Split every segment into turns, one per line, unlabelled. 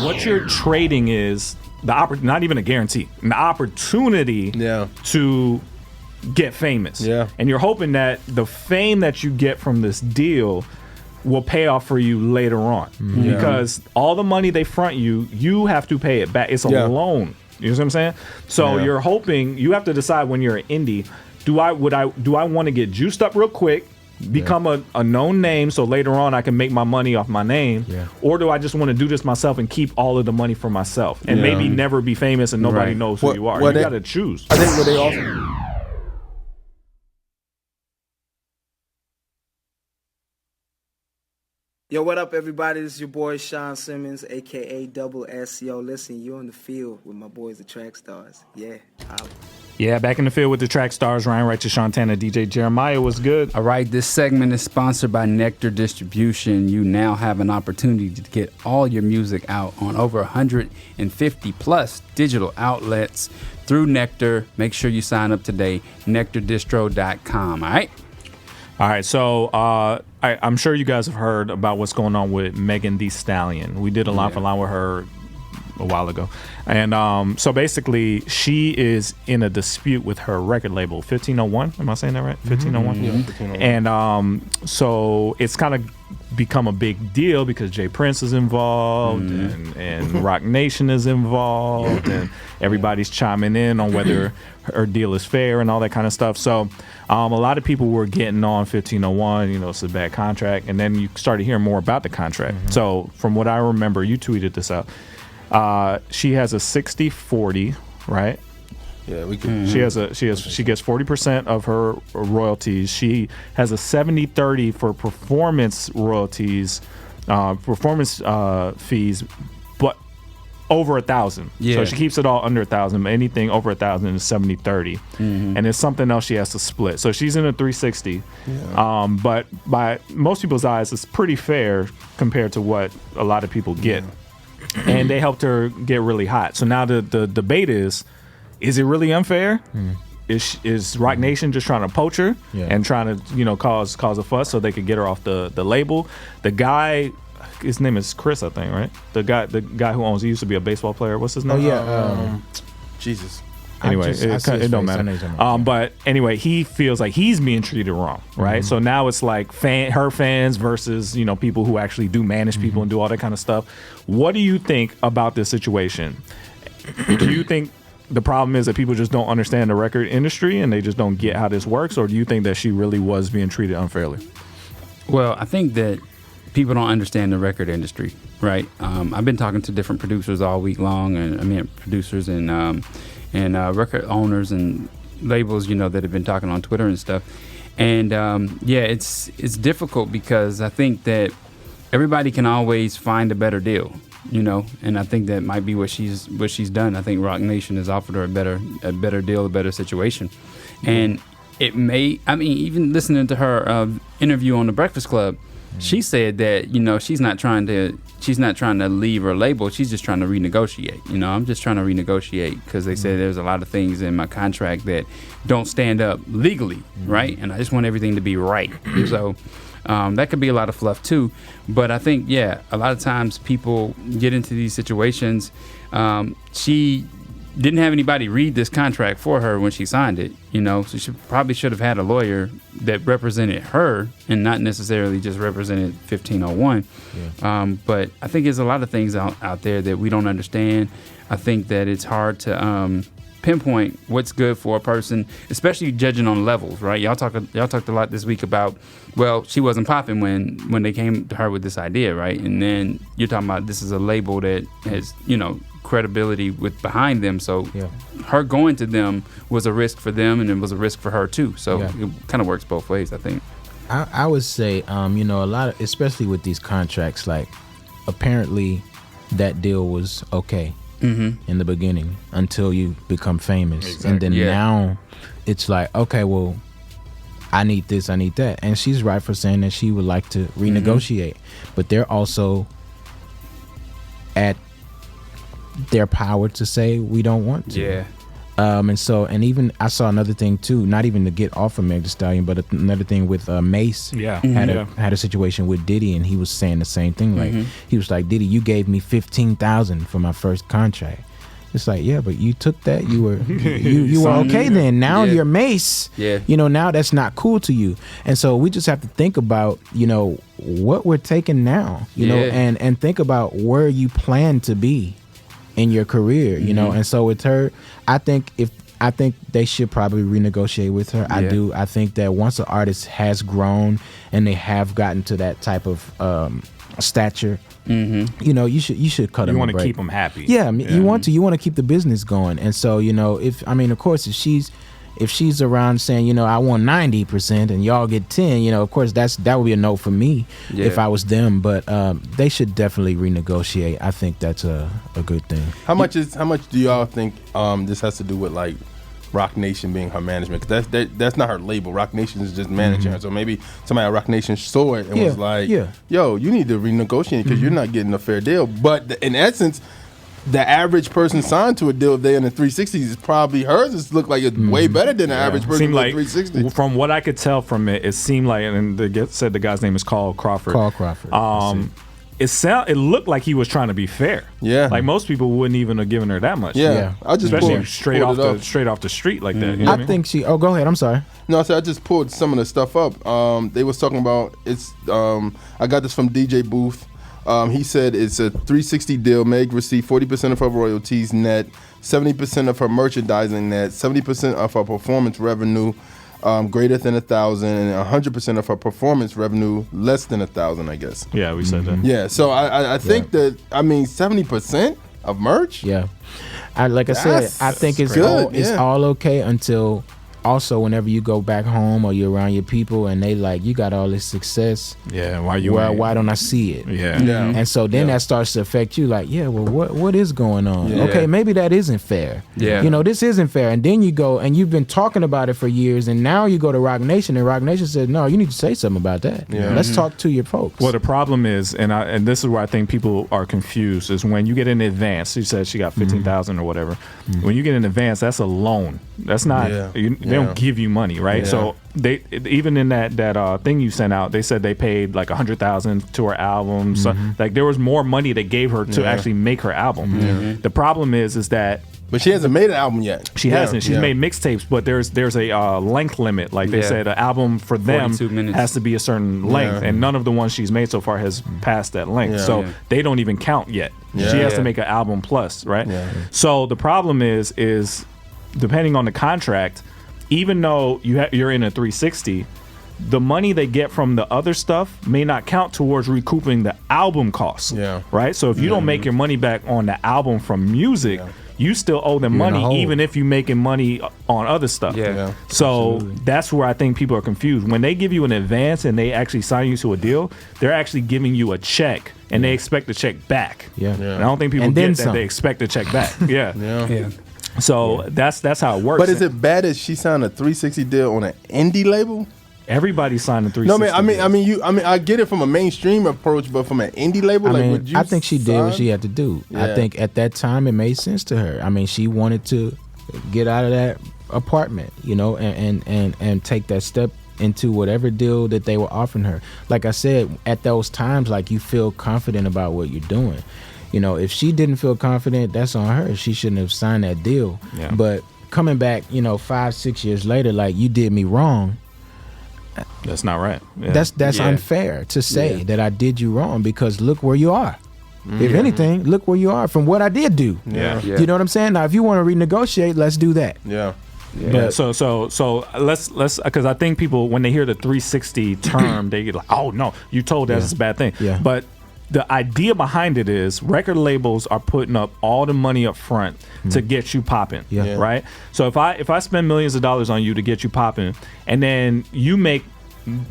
what you're trading is not even a guarantee, an opportunity to get famous.
Yeah.
And you're hoping that the fame that you get from this deal will pay off for you later on. Because all the money they front you, you have to pay it back. It's a loan. You know what I'm saying? So you're hoping, you have to decide when you're an indie, do I want to get juiced up real quick, become a known name so later on I can make my money off my name, or do I just want to do this myself and keep all of the money for myself and maybe never be famous and nobody knows who you are? You got to choose.
I think what they offer.
Yo, what up, everybody? This is your boy Sean Simmons, a.k.a. Double S. Yo, listen, you're in the field with my boys, the Trackstarz. Yeah,
Yeah, back in the field with the Trackstarz, Ryan Righteous, Shantana, DJ Jeremiah. Was good.
All right, this segment is sponsored by Nectar Distribution. You now have an opportunity to get all your music out on over 150 plus digital outlets through Nectar. Make sure you sign up today, nectardistro.com. All right?
All right, so I'm sure you guys have heard about what's going on with Megan Thee Stallion. We did a line for line with her a while ago. And so basically, she is in a dispute with her record label, 1501. Am I saying that right? 1501?
Yeah, 1501.
And so it's kind of become a big deal because Jay Prince is involved and Rock Nation is involved and everybody's chiming in on whether her deal is fair and all that kind of stuff. So a lot of people were getting on 1501, you know, it's a bad contract. And then you started hearing more about the contract. So from what I remember, you tweeted this out. She has a 60-40, right?
Yeah, we can.
She gets 40% of her royalties. She has a 70-30 for performance royalties, performance fees, but over 1,000.
Yeah.
So she keeps it all under 1,000. Anything over 1,000 is 70-30, and it's something else she has to split. So she's in a 360. Yeah. But by most people's eyes, it's pretty fair compared to what a lot of people get. And they helped her get really hot. So now the debate is it really unfair? Is Rock Nation just trying to poach her and trying to, you know, cause a fuss so they could get her off the label? The guy, his name is Chris, I think, right? The guy who owns, he used to be a baseball player. What's his name?
Oh yeah, Jesus.
Anyway, it don't matter. But anyway, he feels like he's being treated wrong, right? So now it's like her fans versus, you know, people who actually do manage people and do all that kind of stuff. What do you think about this situation? Do you think the problem is that people just don't understand the record industry and they just don't get how this works, or do you think that she really was being treated unfairly?
Well, I think that people don't understand the record industry, right? I've been talking to different producers all week long, and producers and record owners and labels, you know, that have been talking on Twitter and stuff. And it's difficult because I think that everybody can always find a better deal, you know, and I think that might be what she's done. I think Rock Nation has offered her a better deal, a better situation. And it may, I mean, even listening to her interview on The Breakfast Club, she said that, you know, she's not trying to leave her label. She's just trying to renegotiate. You know, I'm just trying to renegotiate because they said there's a lot of things in my contract that don't stand up legally, right? And I just want everything to be right. So that could be a lot of fluff too. But I think, a lot of times people get into these situations. She didn't have anybody read this contract for her when she signed it, you know, so she probably should have had a lawyer that represented her and not necessarily just represented 1501. But I think there's a lot of things out there that we don't understand. I think that it's hard to pinpoint what's good for a person, especially judging on levels, right? Y'all talked a lot this week about, well, she wasn't popping when they came to her with this idea, right? And then you're talking about this is a label that has, you know, credibility with behind them, so her going to them was a risk for them and it was a risk for her too, so it kind of works both ways, I think.
I would say you know, a lot of, especially with these contracts, like apparently that deal was okay in the beginning until you become famous, and then now it's like, okay, well, I need this, I need that, and she's right for saying that she would like to renegotiate, but they're also at their power to say we don't want to. And even I saw another thing too, not even to get off of Meg Thee Stallion, but another thing with Mace. Had a situation with Diddy, and he was saying the same thing. Like he was like, Diddy, you gave me $15,000 for my first contract. It's like, yeah, but you took that. You were you were okay then. Now you're Mace.
Yeah.
You know, now that's not cool to you. And so we just have to think about, you know, what we're taking now, you know, and think about where you plan to be in your career, you know. And so with her, I think they should probably renegotiate with her. I think that once an artist has grown and they have gotten to that type of stature, you know, you should cut them.
You want
a
to
break.
keep them happy.
Yeah, I mean, you want to keep the business going. And so, you know, of course, if she's around saying, you know, I want 90% and y'all get 10, you know, of course that would be a no for me if I was them. But they should definitely renegotiate. I think that's a good thing.
How much do y'all think this has to do with like Roc Nation being her management? Because that's not her label. Roc Nation is just managing her. So maybe somebody at Roc Nation saw it and was like, yo, you need to renegotiate because you're not getting a fair deal. But in essence, the average person signed to a deal if they're in the 360s is probably hers. It look like it's way better than the average person in the 360.
From what I could tell from it, it seemed like, and they said the guy's name is Carl Crawford.
Carl Crawford.
It looked like he was trying to be fair.
Yeah,
like most people wouldn't even have given her that much.
Yeah. I just
especially straight off the street like that. You know
I think she. Oh, go ahead. I'm sorry.
No, I just pulled some of the stuff up. They was talking about it's. I got this from DJ Booth. He said it's a 360 deal. Meg received 40% of her royalties net, 70% of her merchandising net, 70% of her performance revenue greater than 1,000, and 100% of her performance revenue less than 1,000. I guess.
Yeah, we said that.
Yeah, so I think that 70% of merch.
Yeah, like I said, I think it's
good,
it's all okay until. Also, whenever you go back home or you're around your people and they like, you got all this success.
Yeah,
why don't I see it?
Yeah.
And so then that starts to affect you. Like, yeah, well, what is going on? Yeah. Okay, maybe that isn't fair.
Yeah.
You know, this isn't fair. And then you go and you've been talking about it for years, and now you go to Roc Nation, and Roc Nation says, no, you need to say something about that.
Yeah.
Let's talk to your folks.
Well, the problem is, and this is where I think people are confused, is when you get in advance. She said she got 15,000 or whatever. When you get in advance, that's a loan. That's not. They don't give you money, right? So they even in that thing you sent out, they said they paid like 100,000 to her album. So like there was more money they gave her to actually make her album. The problem is that.
But she hasn't made an album yet.
She hasn't. She's made mixtapes, but there's a length limit. Like they said, an album for them has to be a certain length, and none of the ones she's made so far has passed that length. So they don't even count yet. She has to make an album plus, right? So the problem is depending on the contract, even though you're in a 360, the money they get from the other stuff may not count towards recouping the album costs. Right? So if you don't make your money back on the album from music, you still owe them money, even if you're making money on other stuff. So that's where I think people are confused. When they give you an advance and they actually sign you to a deal, they're actually giving you a check, and they expect the check back. And I don't think people get that they expect the check back. So that's how it works.
But is it bad that she signed a 360 deal on an indie label?
Everybody signed a 360.
No, I get it from a mainstream approach, but from an indie label,
I think she did what she had to do. I think at that time it made sense to her. I mean, she wanted to get out of that apartment, you know, and take that step into whatever deal that they were offering her. Like I said, at those times, like you feel confident about what you're doing. You know, if she didn't feel confident, that's on her. She shouldn't have signed that deal. But coming back, you know, 5-6 years later, like, you did me wrong.
That's not right.
That's unfair to say that I did you wrong, because look where you are. If anything, look where you are from what I did do. You know what I'm saying? Now, if you want to renegotiate, let's do that.
So let's because I think people, when they hear the 360 term, they get like, oh no, you told us it's a bad thing. But the idea behind it is record labels are putting up all the money up front to get you popping, right? So if I spend millions of dollars on you to get you popping, and then you make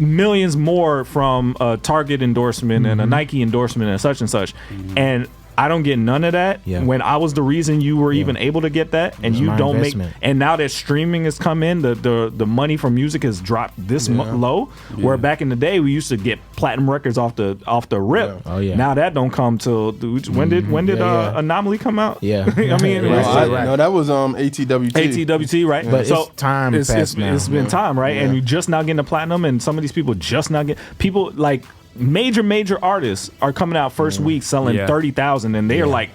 millions more from a Target endorsement and a Nike endorsement and such, and I don't get none of that. When I was the reason you were even able to get that, and you don't investment. And now that streaming has come in, the money from music has dropped this low. Where back in the day we used to get platinum records off the rip. Now that don't come till when did Anomaly come out? I mean,
no, that was ATWT.
ATWT, right?
But so it's time.
It's been time, right? And you just now getting the platinum, and some of these people just not get people like. Major artists are coming out first week selling 30,000, and they are like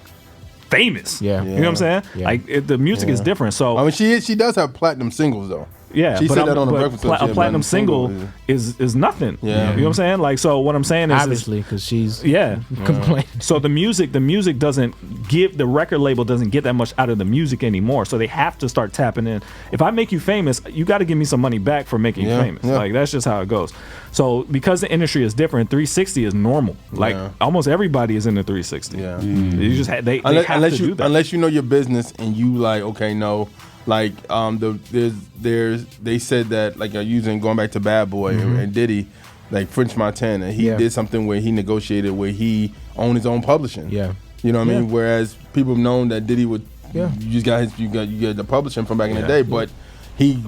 famous. You know what I'm saying? Like the music is different. So
I mean, she does have platinum singles though.
Yeah,
she said that on the Breakfast Club.
A platinum single is nothing. You know what I'm saying? Like, so what I'm saying is
obviously because she's
complaining. So the music doesn't give, the record label doesn't get that much out of the music anymore. So they have to start tapping in. If I make you famous, you got to give me some money back for making you famous. Like that's just how it goes. So because the industry is different, 360 is normal. Like almost everybody is in the 360. You just they have to do that.
Unless you know your business and you like like they said that like using going back to Bad Boy and Diddy, like French Montana, he did something where he negotiated where he owned his own publishing. You know what I mean? Whereas people have known that Diddy would you just got you get the publishing from back in the day, but he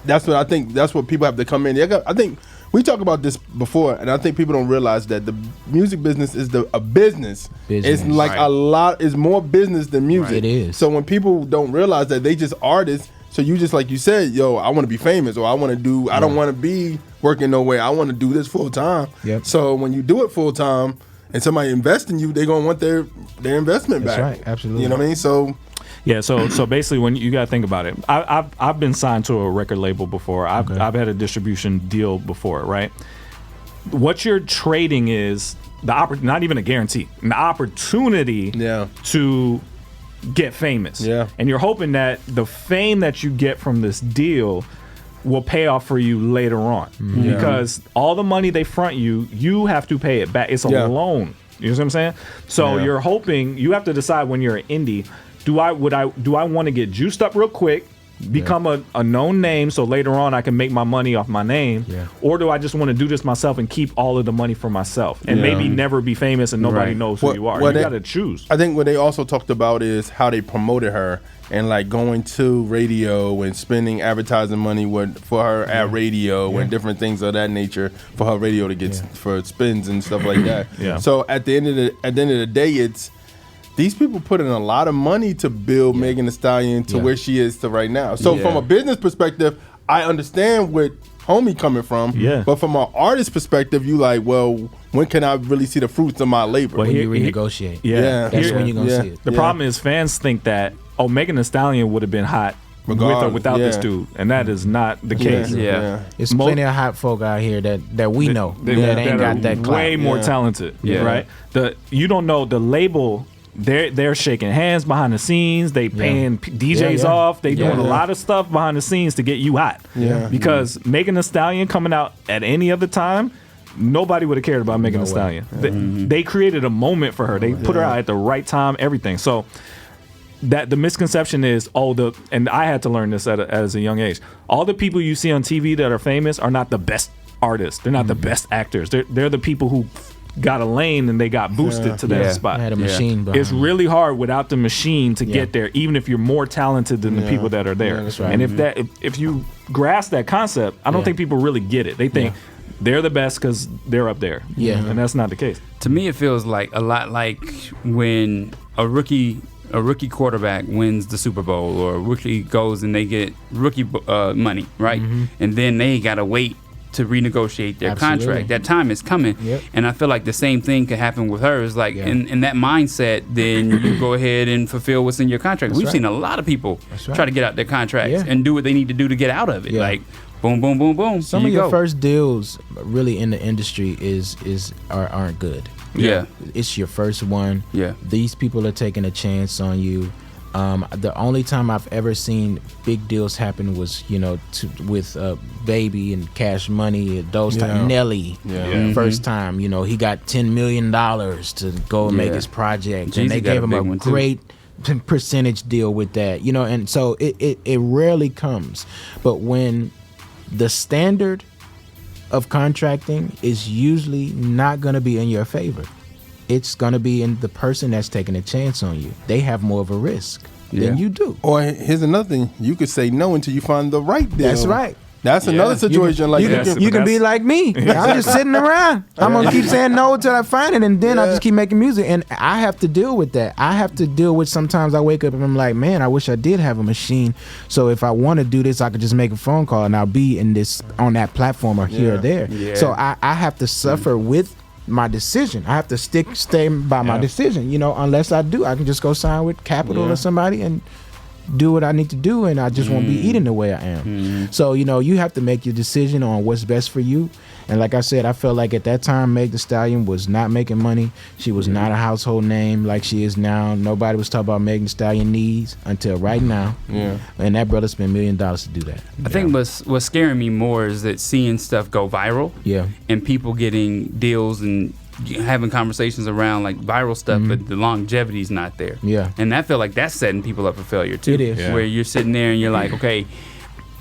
that's what I think that's what people have to come in. I think we talked about this before, and I think people don't realize that the music business is a business. It's like a lot. It's more business than music.
It is.
So when people don't realize that they just artists, so you just like you said, yo, I want to be famous, or I want to do. I don't want to be working nowhere. I want to do this full time. So when you do it full time, and somebody invest in you, they're gonna want their investment back.
That's right. Absolutely.
You know what I mean? So.
Yeah, so basically, when you gotta think about it, I've been signed to a record label before. I've had a distribution deal before, right? What you're trading is not even a guarantee, an opportunity to get famous. And you're hoping that the fame that you get from this deal will pay off for you later on, because all the money they front you have to pay it back. It's a loan. You know what I'm saying? So you're hoping, you have to decide when you're an indie. Do I want to get juiced up real quick, become a known name, so later on I can make my money off my name, or do I just want to do this myself and keep all of the money for myself and maybe never be famous and nobody knows who you are? You got to choose.
I think what they also talked about is how they promoted her and like going to radio and spending advertising money for her at radio and different things of that nature for her radio to get for spins and stuff like that. So at the end of the day, it's. These people put in a lot of money to build Megan Thee Stallion to where she is to right now. So from a business perspective, I understand where homie coming from. But from an artist perspective, you like, well, when can I really see the fruits of my labor?
When you renegotiate.
That's
when you're going to see it.
The problem is fans think that, Megan Thee Stallion would have been hot with or without this dude, and that is not the case.
It's plenty of hot folk out here that we know that ain't got that clout.
Way more talented, right? You don't know the label. They're shaking hands behind the scenes. They paying DJs off. They doing a lot of stuff behind the scenes to get you hot. Because Megan Thee Stallion coming out at any other time, nobody would have cared about Megan Thee Stallion. They created a moment for her. They put her out at the right time. Everything. So that the misconception is and I had to learn this as a young age. All the people you see on TV that are famous are not the best artists. They're not the best actors. They're the people who got a lane and they got boosted to that spot.
Had a machine behind.
It's really hard without the machine to get there, even if you're more talented than the people that are there. And if you grasp that concept, I don't think people really get it. They think they're the best because they're up there. And that's not the case.
To me, it feels like a lot like when a rookie quarterback wins the Super Bowl, or a rookie goes and they get rookie money, right? And then they gotta wait to renegotiate their contract. That time is coming. And I feel like the same thing could happen with her. It's like in that mindset, then you go ahead and fulfill what's in your contract. We've seen a lot of people try to get out their contracts and do what they need to do to get out of it. Like boom, boom, boom, boom.
Some of your first deals really in the industry aren't good. It's your first one. These people are taking a chance on you. The only time I've ever seen big deals happen was, with Baby and Cash Money, those times. Nelly, first time, he got $10 million to go and make his project, Jeezy, and they gave him a great percentage deal with that, and so it rarely comes. But when the standard of contracting is usually not going to be in your favor, it's gonna be in the person that's taking a chance on you. They have more of a risk than you do.
Or here's another thing: you could say no until you find the right deal.
That's right.
That's another situation.
You can be like me. I'm just sitting around. I'm gonna keep saying no until I find it, and then I just keep making music. And I have to deal with that. I have to deal with sometimes I wake up and I'm like, man, I wish I did have a machine. So if I want to do this, I could just make a phone call and I'll be in this on that platform or here or there. Yeah. So I have to suffer with my decision. I have to stay by my decision. Unless I do, I can just go sign with Capital or somebody and do what I need to do, and I just won't be eating the way I am. So you have to make your decision on what's best for you. And like I said, I felt like at that time Meg Thee Stallion was not making money. She was not a household name like she is now. Nobody was talking about Meg Thee Stallion needs until right now. And that brother spent $1 million to do that.
I think what's scaring me more is that seeing stuff go viral and people getting deals and having conversations around like viral stuff, but the longevity's not there. And I feel like that's setting people up for failure too.
It is.
Where you're sitting there and you're like, okay,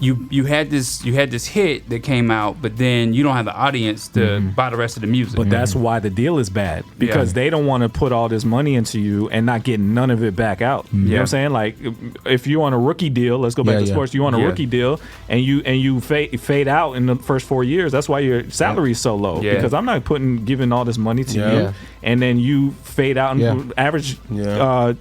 you had this hit that came out, but then you don't have the audience to buy the rest of the music.
But that's why the deal is bad, because they don't want to put all this money into you and not get none of it back out. You know what I'm saying? Like if you're on a rookie deal, let's go back to sports. You're on a rookie deal and you fade out in the first 4 years. That's why your salary is so low, because I'm not giving all this money to you, and then you fade out and average career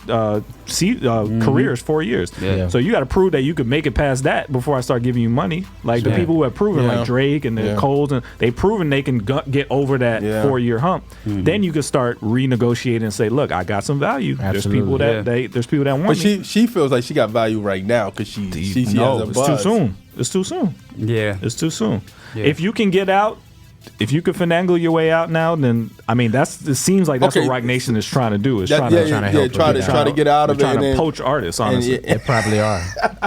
is 4 years. So you got to prove that you could make it past that before I start giving you money. Like the people who have proven, like Drake and the Coles, and they've proven they can get over that 4-year hump. Then you can start renegotiating and say, look, I got some value.
Absolutely.
There's people that want
but
me.
she feels like she got value right now because she has a buzz.
It's too soon. It's too soon. It's too soon. If you can get out, if you could finagle your way out now, then it seems like that's what Rock Nation is trying to do. Is trying to help
try to get out of it.
Trying to poach artists, honestly.
They probably are.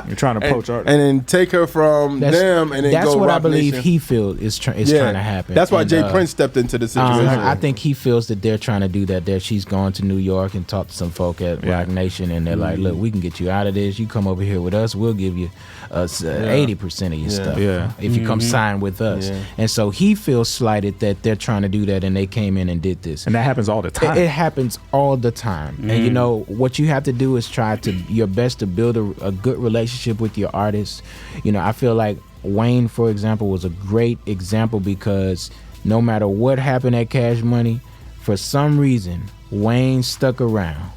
You're trying to poach artists,
and then take her from them, and then
that's
go
what
Rock
I believe
Nation.
he feels is trying to happen.
That's why Jay Prince stepped into the situation.
I think he feels that they're trying to do that. She's gone to New York and talked to some folk at Rock Nation, and they're like, "Look, we can get you out of this. You come over here with us. We'll give you 80% of your stuff if you come sign with us." And so he feels slighted that they're trying to do that, and they came in and did this.
and that happens all the time.
It happens all the time. And what you have to do is try your best to build a good relationship with your artists. I feel like Wayne, for example, was a great example because no matter what happened at Cash Money, for some reason Wayne stuck around.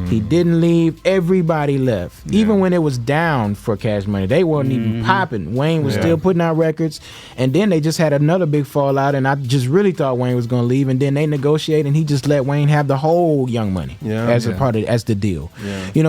He didn't leave. Everybody left. Even when it was down for Cash Money, they weren't even popping. Wayne was still putting out records, and then they just had another big fallout, and I just really thought Wayne was going to leave, and then they negotiated, and he just let Wayne have the whole Young Money as a part of as the deal.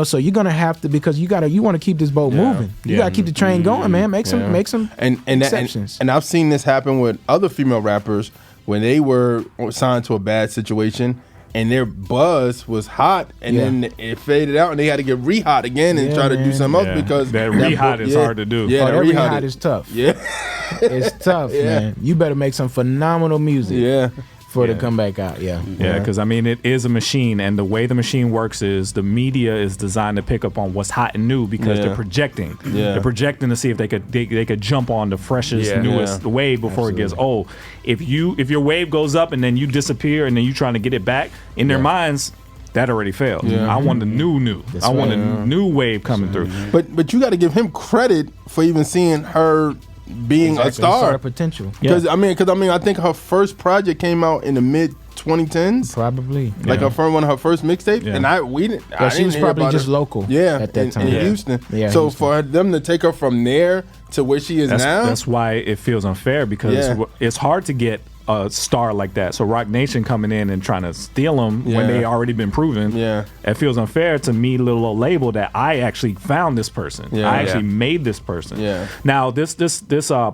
So you're going to have to, because you want to keep this boat moving. You got to keep the train going, man. Make some exceptions.
And I've seen this happen with other female rappers when they were signed to a bad situation. And their buzz was hot, and then it faded out, and they had to get re-hot again and try to do something else because
that re-hot is hard to do.
Yeah, that re-hot is tough. It's tough, man. You better make some phenomenal music. For it to come back out,
because it is a machine, and the way the machine works is the media is designed to pick up on what's hot and new because they're projecting. They're projecting to see if they could jump on the freshest, newest wave before it gets old. If your wave goes up and then you disappear and then you trying to get it back, in their minds, that already failed. I want the new. I want a new wave coming through.
But you got to give him credit for even seeing her being a star.
Potential.
Because I think her first project came out in the mid 2010s.
Probably.
Like one of her first mixtapes. And
she was probably just local at that time.
In Houston.
So
Houston. For them to take her from there to where she is now.
That's why it feels unfair, because it's hard to get a star like that. So Rock Nation coming in and trying to steal them when they already been proven. It feels unfair to me, little old label, that I actually found this person. I actually made this person. Now this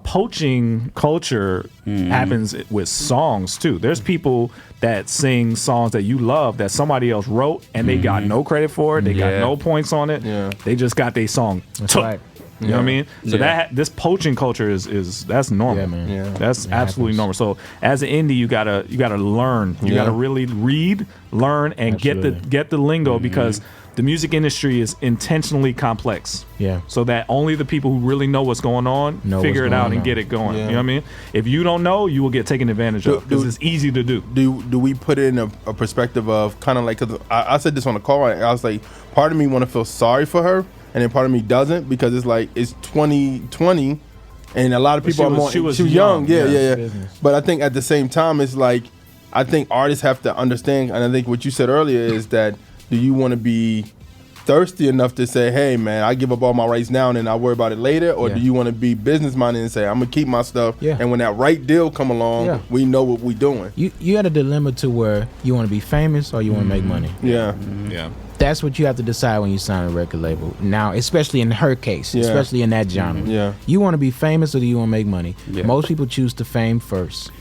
poaching culture happens with songs too. There's people that sing songs that you love that somebody else wrote and they got no credit for it. They got no points on it. They just got their song.
That's right.
You know what I mean? So this poaching culture is that's normal.
Yeah, man.
Yeah.
That's absolutely normal. So as an indie, you gotta learn. You gotta really read, learn, and get the lingo because the music industry is intentionally complex.
Yeah.
So that only the people who really know what's going on figure it out and get it going. You know what I mean? If you don't know, you will get taken advantage of because it's easy to do.
Do we put it in a perspective of kind of like, cause I said this on the call, I was like, part of me want to feel sorry for her, and then part of me doesn't because it's like it's 2020, and a lot of people are more. She was young. Yeah. But I think at the same time, it's like I think artists have to understand, and I think what you said earlier is that. Do you want to be thirsty enough to say, hey, man, I give up all my rights now and then I'll worry about it later? Or do you want to be business-minded and say, I'm going to keep my stuff, and when that right deal come along, we know what we're doing? You
had a dilemma to where you want to be famous or you want to make money.
Yeah.
That's what you have to decide when you sign a record label. Now, especially in her case, especially in that genre. You want to be famous or do you want to make money? Most people choose the fame first.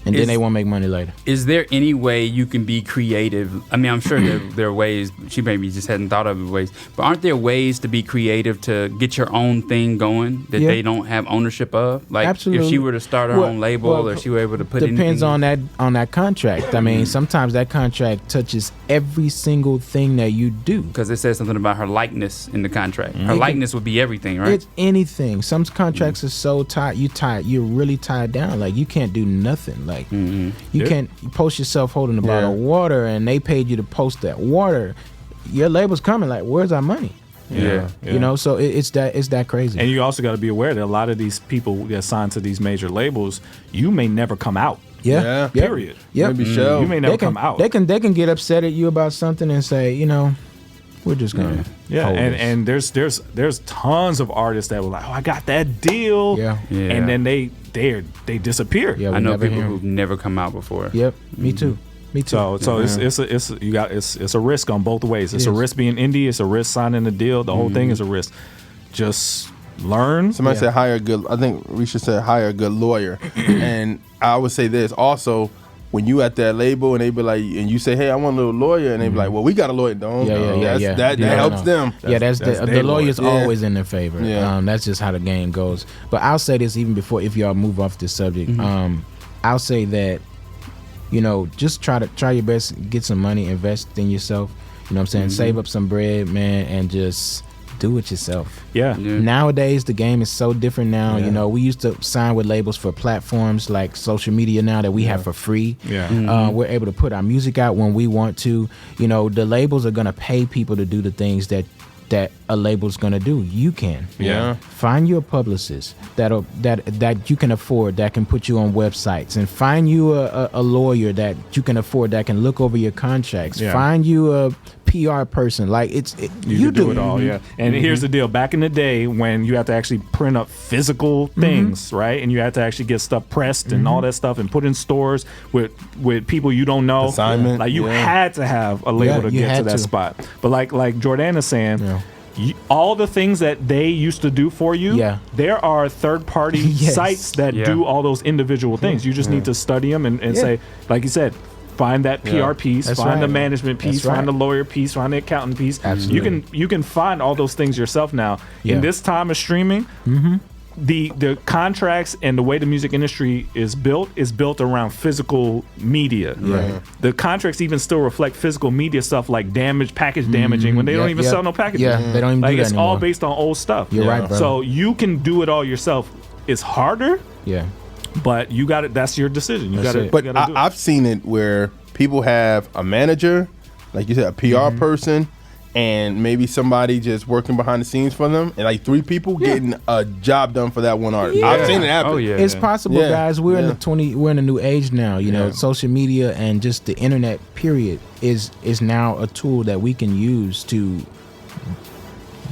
And then they won't make money later.
Is there any way you can be creative? I mean, I'm sure there are ways. She maybe just hadn't thought of ways. But aren't there ways to be creative to get your own thing going that they don't have ownership of? Like
Absolutely.
If she were to start her own label or she were able to put
depends
anything.
on that contract. I mean, sometimes that contract touches every single thing that you do.
Because it says something about her likeness in the contract. Her likeness would be everything, right?
It's anything. Some contracts are so tight. You're really tied down. Like you can't do nothing. Like you can't post yourself holding a bottle of water, and they paid you to post that water. Your label's coming. Like, where's our money? You know. So it's that crazy.
And you also got to be aware that a lot of these people who get signed to these major labels, you may never come out. Period.
Maybe show.
You may never come out.
They can get upset at you about something and say, you know, we're just gonna.
And there's tons of artists that were like, oh, I got that deal. And then they disappear.
I know people who've never come out before.
Me too.
So it's a risk on both ways. It's a risk being indie. It's a risk signing the deal. The whole thing is a risk. Just learn.
Somebody said hire a good. I think Risha said hire a good lawyer. And I would say this also. When you at that label and they be like, and you say, hey, I want a little lawyer, and they be like, well, we got a lawyer, don't. That helps them.
That's the lawyer's always in their favor. That's just how the game goes. But I'll say this even before, if y'all move off this subject, I'll say that, you know, just try your best, get some money, invest in yourself. You know what I'm saying? Save up some bread, man, and just do it yourself. Nowadays the game is so different now. You know, we used to sign with labels for platforms like social media now that we have for free. We're able to put our music out when we want to. You know, the labels are gonna pay people to do the things that a label's gonna do. You can find you a publicist that you can afford, that can put you on websites, and find you a lawyer that you can afford, that can look over your contracts. Find you a PR person. Like you do
it all. And here's the deal. Back in the day when you have to actually print up physical things, right, and you have to actually get stuff pressed and all that stuff and put in stores with people you don't know.
Assignment.
Like you had to have a label to get to that spot. But like Jordana's saying. All the things that they used to do for you, there are third-party sites that do all those individual things. You just need to study them and say, like you said, find that PR piece, find the management piece, find the lawyer piece, find the accountant piece. You can find all those things yourself now. In this time of streaming, the contracts and the way the music industry is built around physical media. The contracts even still reflect physical media stuff like package damaging when they don't even sell no packaging.
They don't even do that
it's
anymore.
all based on old stuff.
You're right, bro.
So you can do it all yourself. It's harder. But you got it. That's your decision. You got it.
But I've seen it where people have a manager, like you said, a PR person, and maybe somebody just working behind the scenes for them, and like 3 people getting a job done for that one artist. I've seen it happen.
It's possible, guys. We're in a new age now. You know, social media and just the internet period is now a tool that we can use to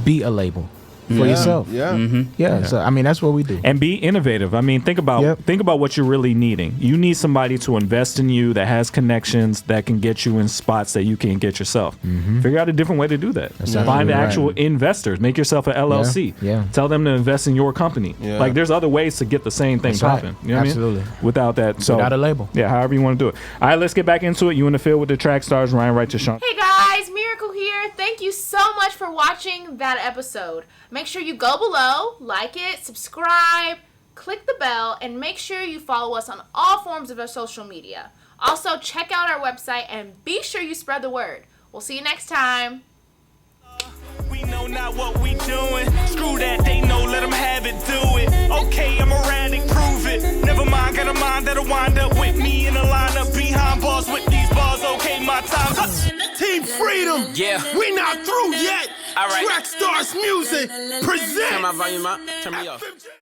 be a label for yourself. So I mean, that's what we do.
And be innovative. I mean, think about what you're really needing. You need somebody to invest in you that has connections that can get you in spots that you can't get yourself. Figure out a different way to do that. Find the actual investors. Make yourself an LLC. Tell them to invest in your company. Like there's other ways to get the same thing popping. You know what I mean? Without that. So
without a label.
However you want to do it. All right, let's get back into it. You in the field with the Trackstarz. Ryan Wright to Sean.
Hey guys, Mira Miracle here. Thank you so much for watching that episode. Make sure you go below, like it, subscribe, click the bell, and make sure you follow us on all forms of our social media. Also, check out our website and be sure you spread the word. We'll see you next time.
We know not what we doing. Screw that, they know, let them have it, do it. Okay, I'm erratic, prove it. Never mind, got a mind that'll wind up with me in a lineup behind bars with these bars. Okay, my time's up.
Team Freedom.
Yeah.
We not through yet.
All right.
Trackstarz Music presents.
Turn my volume up, turn me off.